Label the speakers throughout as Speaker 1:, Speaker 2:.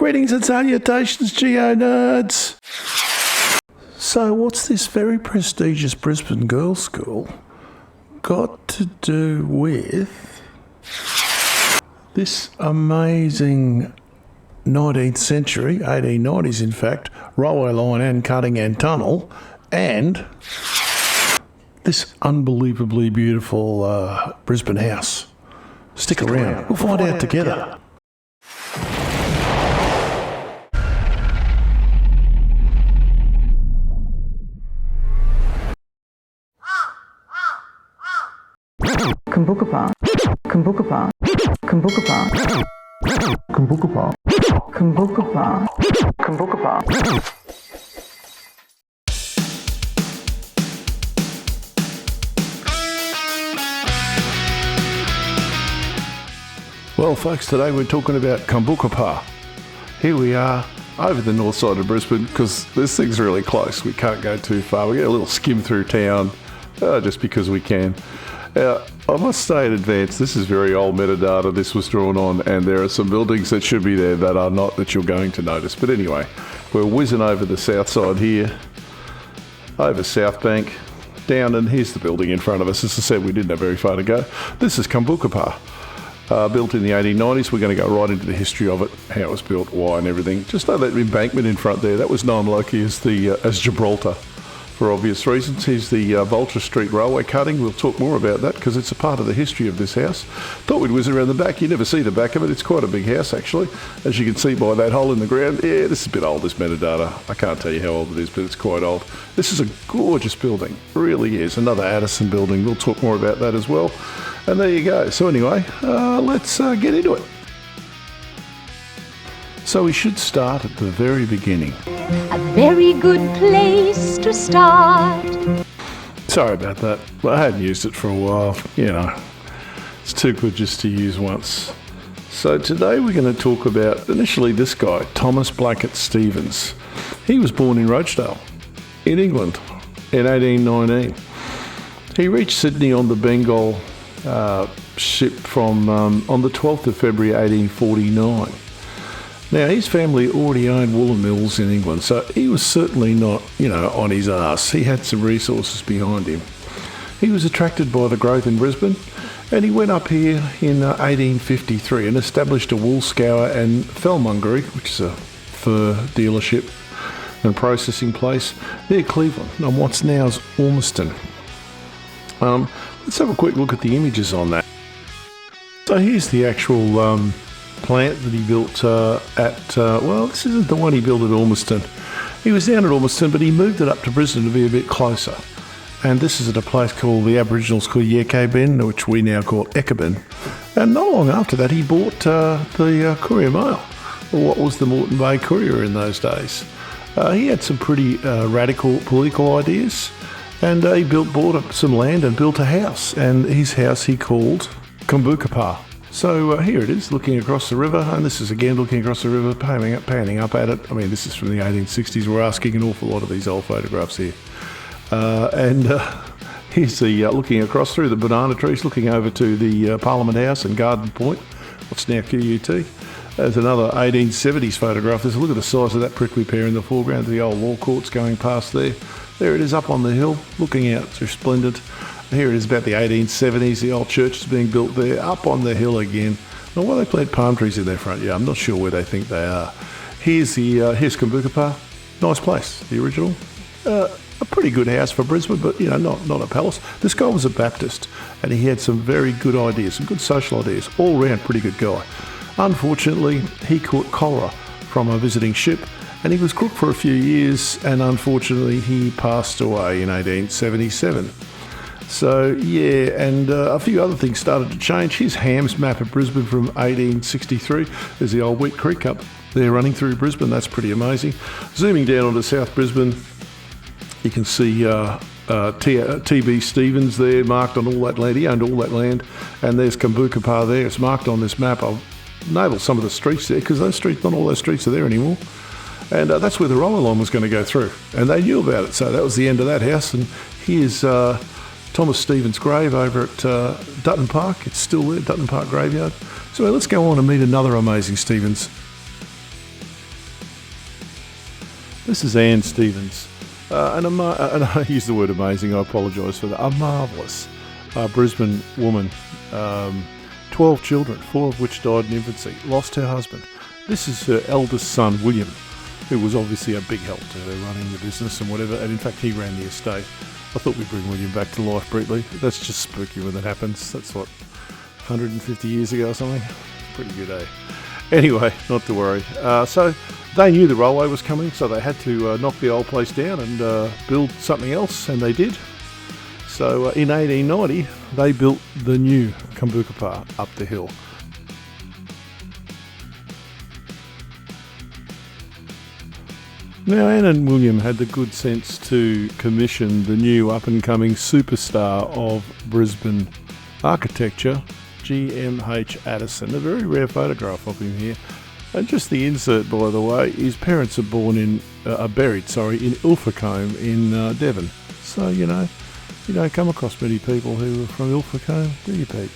Speaker 1: Greetings and salutations, Geo nerds. So what's this very prestigious Brisbane Girls' School got to do with this amazing 19th century, 1890s in fact, railway line and cutting and tunnel, and this unbelievably beautiful Brisbane house? Stick around. We'll find out together.
Speaker 2: Kumbukapa, Kumbukapa, Kumbukapa, Kumbukapa, Kumbukapa, Kumbukapa.
Speaker 1: Well, folks, today we're talking about Kumbukapa. Here we are over the north side of Brisbane because this thing's really close. We can't go too far. We get a little skim through town just because we can. I must say in advance, this is very old metadata this was drawn on, and there are some buildings that should be there that are not, that you're going to notice. But anyway, we're whizzing over the south side here, over South Bank, down, and here's the building in front of us. As I said, we didn't have very far to go. This is Kumbukapa. Built in the 1890s. We're going to go right into the history of it, how it was built, why, and everything. Just know that embankment in front there, that was known locally as Gibraltar, for obvious reasons. Here's the Vulture Street railway cutting. We'll talk more about that because it's a part of the history of this house. Thought we'd whiz around the back. You never see the back of it. It's quite a big house, actually. As you can see by that hole in the ground. Yeah, this is a bit old, this metadata. I can't tell you how old it is, but it's quite old. This is a gorgeous building. It really is. Another Addison building. We'll talk more about that as well. And there you go. So anyway, let's get into it. So we should start at the very beginning.
Speaker 3: A very good place to start.
Speaker 1: Sorry about that. I hadn't used it for a while. You know, it's too good just to use once. So today we're going to talk about initially this guy, Thomas Blackett Stevens. He was born in Rochdale, in England, in 1819. He reached Sydney on the Bengal ship from on the 12th of February 1849. Now, his family already owned woolen mills in England, so he was certainly not, on his arse. He had some resources behind him. He was attracted by the growth in Brisbane, and he went up here in 1853 and established a wool scour and fellmongery, which is a fur dealership and processing place, near Cleveland, on what's now's Ormiston. Let's have a quick look at the images on that. So here's the actual plant that he built this isn't the one he built at Ormiston. He was down at Ormiston, but he moved it up to Brisbane to be a bit closer. And this is at a place called the Aboriginals called Yekabin, which we now call Ekabin. And not long after that, he bought the Courier Mail, or what was the Moreton Bay Courier in those days. He had some pretty radical political ideas, and he bought up some land and built a house. And his house he called Kumbukapa. So here it is, looking across the river, and this is again looking across the river, panning up at it. I mean, this is from the 1860s. We're asking an awful lot of these old photographs here. Here's the looking across through the banana trees, looking over to the Parliament House and Garden Point, what's now QUT. There's another 1870s photograph. There's a look at the size of that prickly pear in the foreground, the old law courts going past there. There it is up on the hill, looking out, it's resplendent. Here it is about the 1870s, the old church is being built there, up on the hill again. Now, why they plant palm trees in their front yard, I'm not sure where they think they are. Here's Kumbukapa, nice place, the original. A pretty good house for Brisbane, but not a palace. This guy was a Baptist, and he had some very good ideas, some good social ideas, all round pretty good guy. Unfortunately, he caught cholera from a visiting ship, and he was crook for a few years, and unfortunately he passed away in 1877. So, yeah, and a few other things started to change. Here's Ham's map of Brisbane from 1863. There's the old Wheat Creek up there running through Brisbane. That's pretty amazing. Zooming down onto South Brisbane, you can see T.B. Stevens there marked on all that land. He owned all that land. And there's Kumbukapa there. It's marked on this map. I'll enable some of the streets there because not all those streets are there anymore. And that's where the roller line was going to go through. And they knew about it. So that was the end of that house. And here's Thomas Stevens' grave over at Dutton Park. It's still there, Dutton Park Graveyard. So let's go on and meet another amazing Stevens. This is Anne Stevens, and I use the word amazing, I apologise for that, a marvellous Brisbane woman, 12 children, 4 of which died in infancy, lost her husband. This is her eldest son, William, who was obviously a big help to her running the business and whatever, and in fact he ran the estate. I thought we'd bring William back to life briefly. That's just spooky when that happens. That's what, 150 years ago or something? Pretty good, eh? Anyway, not to worry. So they knew the railway was coming, so they had to knock the old place down and build something else, and they did. So in 1890, they built the new Kumbukapa up the hill. Now, Anne and William had the good sense to commission the new up-and-coming superstar of Brisbane architecture, G.M.H. Addison. A very rare photograph of him here. And just the insert, by the way, his parents are buried in Ilfracombe in Devon. So, you don't come across many people who are from Ilfracombe, do you, Pete?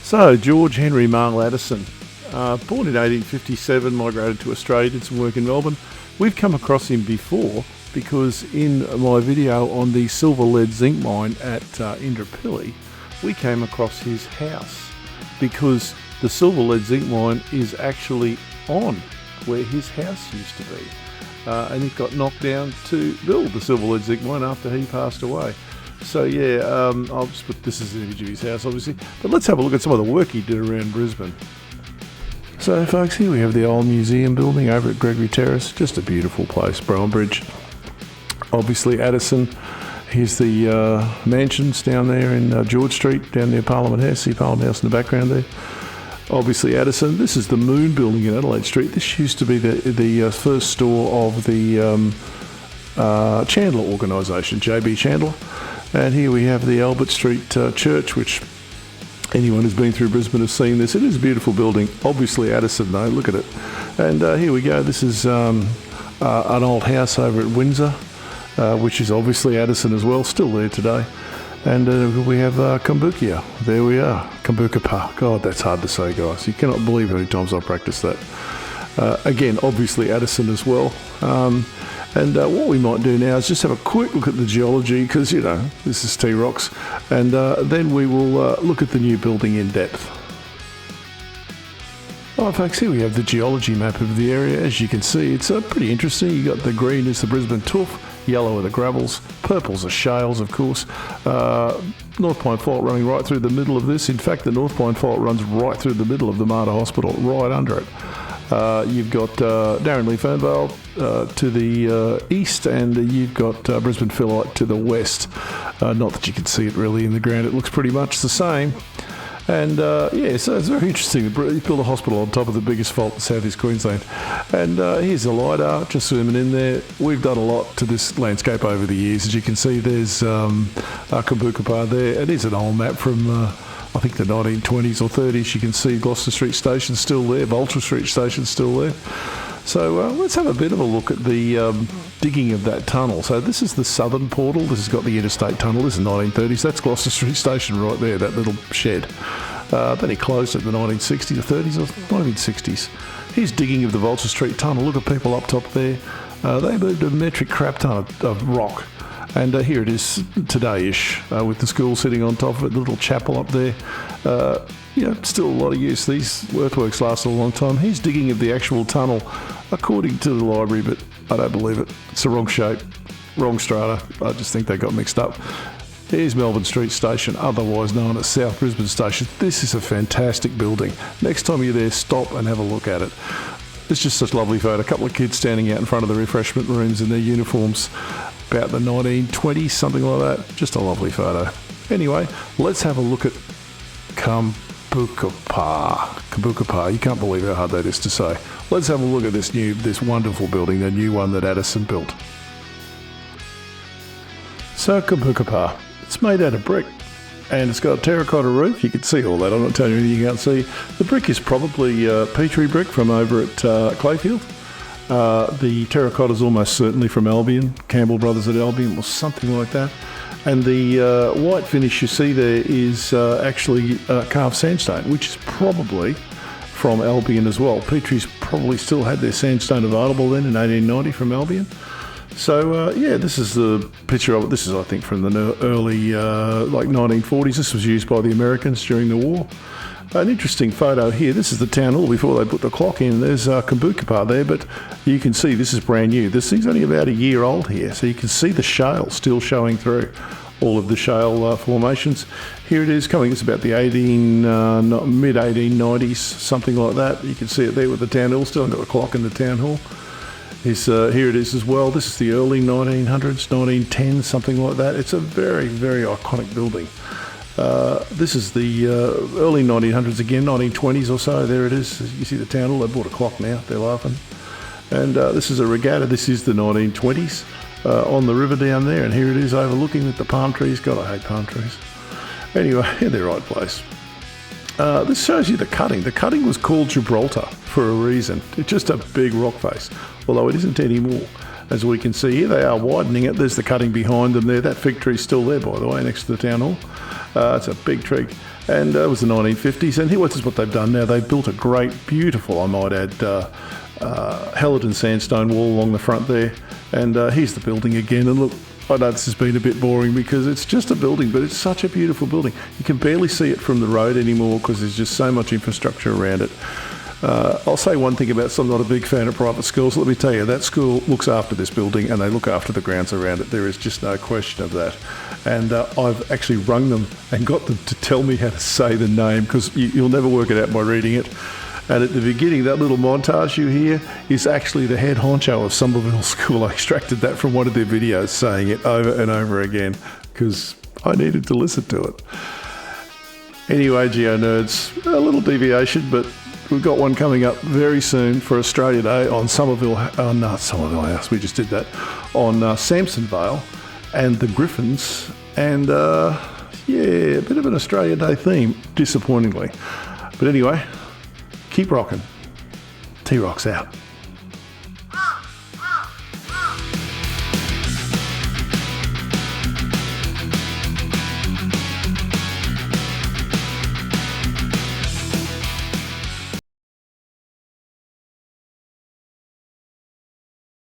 Speaker 1: So, George Henry Marl Addison, born in 1857, migrated to Australia, did some work in Melbourne. We've come across him before because in my video on the silver lead zinc mine at Indooroopilly, we came across his house because the silver lead zinc mine is actually on where his house used to be. And it got knocked down to build the silver lead zinc mine after he passed away. So yeah, I'll just put this as an image of his house obviously. But let's have a look at some of the work he did around Brisbane. So folks, here we have the old museum building over at Gregory Terrace. Just a beautiful place, Bowen Bridge. Obviously Addison. Here's the mansions down there in George Street, down near Parliament House. See Parliament House in the background there. Obviously Addison. This is the Moon Building in Adelaide Street. This used to be the first store of the Chandler organisation, JB Chandler. And here we have the Albert Street Church, which anyone who's been through Brisbane has seen this. It is a beautiful building. Obviously Addison though, look at it. And here we go. This is an old house over at Windsor, which is obviously Addison as well, still there today. And we have Kumbukia. There we are, Kumbukapa. God, that's hard to say, guys. You cannot believe how many times I've practiced that. Again, obviously Addison as well. And what we might do now is just have a quick look at the geology, because, this is T-Rocks. And then we will look at the new building in depth. Alright folks, here we have the geology map of the area. As you can see, it's pretty interesting. You got the green is the Brisbane Tuff, yellow are the gravels, purples are shales, of course. North Pine Fault running right through the middle of this. In fact, the North Pine Fault runs right through the middle of the Mater Hospital, right under it. You've got Darren Lee Fernvale to the east, and you've got Brisbane Phyllite to the west. Not that you can see it really in the ground, it looks pretty much the same. And so it's very interesting. They built a hospital on top of the biggest fault in southeast Queensland. And here's the LiDAR, just zooming in there. We've done a lot to this landscape over the years. As you can see, there's Kumbukapa there. It is an old map from I think the 1920s or 30s. You can see Gloucester Street Station still there, Vulture Street Station still there. So let's have a bit of a look at the digging of that tunnel. So this is the southern portal. This has got the interstate tunnel. This is 1930s. That's Gloucester Street Station right there, that little shed. Then he closed it in the 1960s or 30s or 1960s. Here's digging of the Vulture Street tunnel. Look at people up top there. They moved a metric crap ton of rock. And here it is today-ish, with the school sitting on top of it, the little chapel up there. Still a lot of use. These earthworks last a long time. He's digging of the actual tunnel, according to the library, but I don't believe it. It's the wrong shape, wrong strata. I just think they got mixed up. Here's Melbourne Street Station, otherwise known as South Brisbane Station. This is a fantastic building. Next time you're there, stop and have a look at it. It's just such a lovely photo. A couple of kids standing out in front of the refreshment rooms in their uniforms. About the 1920s, something like that. Just a lovely photo. Anyway, let's have a look at Kumbukapa. You can't believe how hard that is to say. Let's have a look at this wonderful building, the new one that Addison built. So Kumbukapa, it's made out of brick, and it's got a terracotta roof. You can see all that. I'm not telling you anything you can't see. The brick is probably Petrie brick from over at Clayfield. The terracotta is almost certainly from Albion, Campbell Brothers at Albion, or something like that. And the white finish you see there is actually carved sandstone, which is probably from Albion as well. Petrie's probably still had their sandstone available then in 1890 from Albion. So, yeah, this is the picture of it. This is, I think, from the early, 1940s. This was used by the Americans during the war. An interesting photo here. This is the town hall before they put the clock in. There's Kumbukupa there, but you can see this is brand new. This thing's only about a year old here, so you can see the shale still showing through. All of the shale formations. Here it is coming. It's about the mid-1890s, something like that. You can see it there with the town hall. Still got a clock in the town hall. Here it is as well. This is the early 1900s, 1910s, something like that. It's a very, very iconic building. This is the early 1900s again, 1920s or so. There it is. You see the town hall. They bought a clock now. They're laughing. And this is a regatta. This is the 1920s on the river down there. And here it is overlooking at the palm trees. God, I hate palm trees. Anyway, in the right place. This shows you the cutting. The cutting was called Gibraltar for a reason. It's just a big rock face, although it isn't anymore. As we can see here, they are widening it. There's the cutting behind them there. That fig tree's still there, by the way, next to the town hall. It's a big tree. And it was the 1950s. And here, this is what they've done now. They've built a great, beautiful, I might add, Hellerton sandstone wall along the front there. And here's the building again. And look, I know this has been a bit boring because it's just a building, but it's such a beautiful building. You can barely see it from the road anymore because there's just so much infrastructure around it. I'll say one thing about, so I'm not a big fan of private schools. Let me tell you, that school looks after this building and they look after the grounds around it. There is just no question of that. And I've actually rung them and got them to tell me how to say the name because you'll never work it out by reading it. And at the beginning, that little montage you hear is actually the head honcho of Somerville School. I extracted that from one of their videos, saying it over and over again because I needed to listen to it. Anyway, Geo Nerds, a little deviation, but we've got one coming up very soon for Australia Day on Somerville House. We just did that on Samson Vale and the Griffins. And yeah, a bit of an Australia Day theme, disappointingly. But anyway, keep rocking. T-Rock's out.